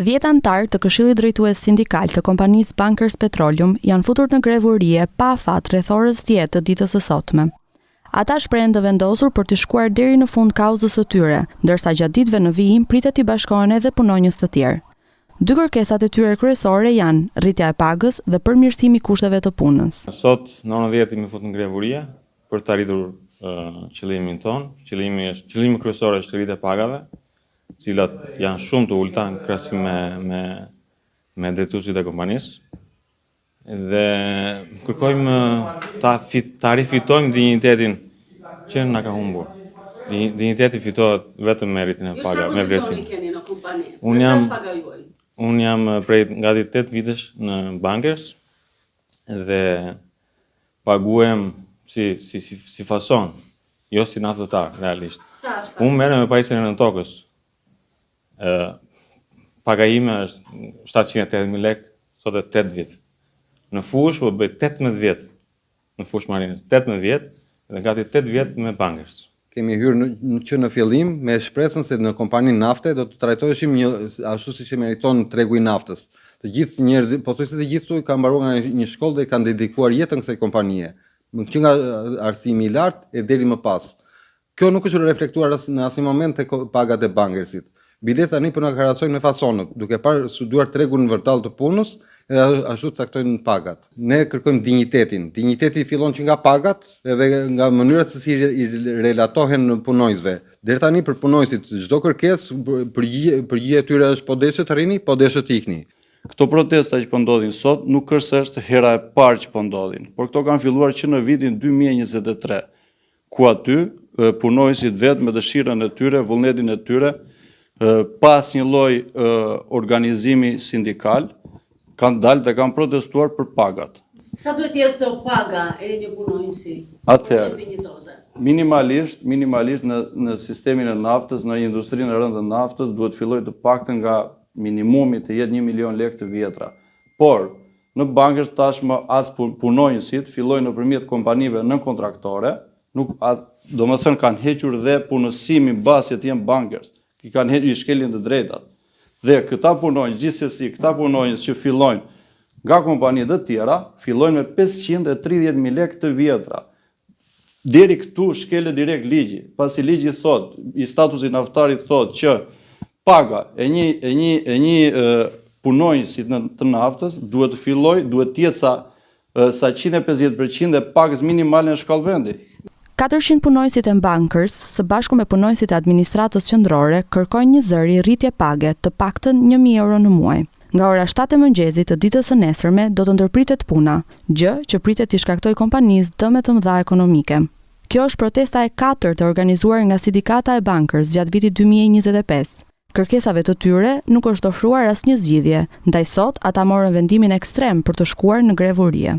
10 anëtar të Këshillit Drejtues Sindikal të kompanisë Bankers Petroleum janë futur në grevuri pa afat rreth orës 10 të ditës së sotme. Ata shprehen të vendosur për të shkuar deri në fund kauzës së tyre, ndërsa gjatë ditëve në vijim pritet t'i bashkohen edhe punonjës të tjerë. Dy kërkesat e tyre kryesore janë rritja e pagës dhe përmirësimi i kushteve të punës. Sot në orën 10 jemi futur në grevuri për të arritur qëllimin ton. Qëllimi kryesor është rritja e pagave, cilat janë shumë të ulta në krahasim me drejtuesit e kompanisë. Dhe kërkojmë ta rifitojmë dinjitetin që na ka humbur. Dinjiteti fitohet vetëm me rritjen e pagave, me vlerësimin. Unë jam prej gati 8 vitesh në Bankers dhe paguhem si fason, jo si naftëtar, realisht. Unë merrem me pajisjen e tokës. Paga ime është 780.000 lekë, sot e 8 vjet. Në fush po bëj 18 vjet. Në fush marinës 18 vjet dhe gati 8 vjet me Bankers. Kemi hyrë që në fillim me shpresën se në kompaninë nafte do të trajtoheshim ashtu siç e meriton tregu i naftës. Të gjithë njerëzit, pothuajse të gjithë kanë mbaruar nga një shkollë dhe kanë dedikuar jetën kësaj kompanie, që nga arsimimi i lartë e deri më pas. Kjo nuk është reflektuar në asnjë moment tek pagat e Bankersit. Bidet tani po na krahasojnë me fasonët, duke parë studiuar tregun vërtet të punës edhe ashtu caktojnë pagat. Ne kërkojmë dinjitetin. Dinjiteti fillon që nga pagat edhe nga mënyra se si i relatohen punonjësve. Deri tani për punonjësit çdo kërkesë përgjigjja e tyre është po deshe të rrini, po deshe të ikni. Këto protesta që po ndodhin sot nuk është se është hera e parë që po ndodhin, por këto kanë filluar që në vitin 2023, ku aty punonjësit vetë me dëshirën e tyre, vullnetin e tyre, pas një lloj organizimi sindikal, kanë dalë dhe kanë protestuar për pagat. Sa duhet jetë paga e një punonjësi? Atëherë, minimalisht në sistemin e naftës, në industrinë e rëndë të naftës, duhet filloj të paktën nga minimumi të jetë 1 milion lekë të vjetra. Por, në Bankers tashmë as punonjësit fillojnë nëpërmjet kompanive nën kontraktore, do më thënë kanë hequr dhe punësimin bazë të jenë Bankers, i kanë hequr i shkelin të drejtat. Dhe këta punonjës, gjithsesi, këta punonjës që fillojnë nga kompanitë të tjera, fillojnë me 530.000 lekë të vjetra. Deri këtu shkelet direkt ligji, pasi ligji thot, i statusit naftarit thot që paga e një punonjësit të naftës duhet të filloj, duhet të jetë sa 150% e pagës minimale në shkallë vendi. 400 punonjësit e Bankers, së bashku me punonjësit e administratës qendrore, kërkojnë një zëri rritje page të paktën 1.000 euro në muaj. Nga ora 7 e mëngjesit të ditës së nesërme do të ndërpritet puna, gjë që pritet t'i shkaktoj kompanisë dëme të mëdha ekonomike. Kjo është protesta e 4 të organizuar nga sindikata e Bankers gjatë vitit 2025. Kërkesave të tyre nuk është ofruar asnjë zgjidhje, ndaj sot ata morën vendimin ekstrem për të shkuar në grevuri.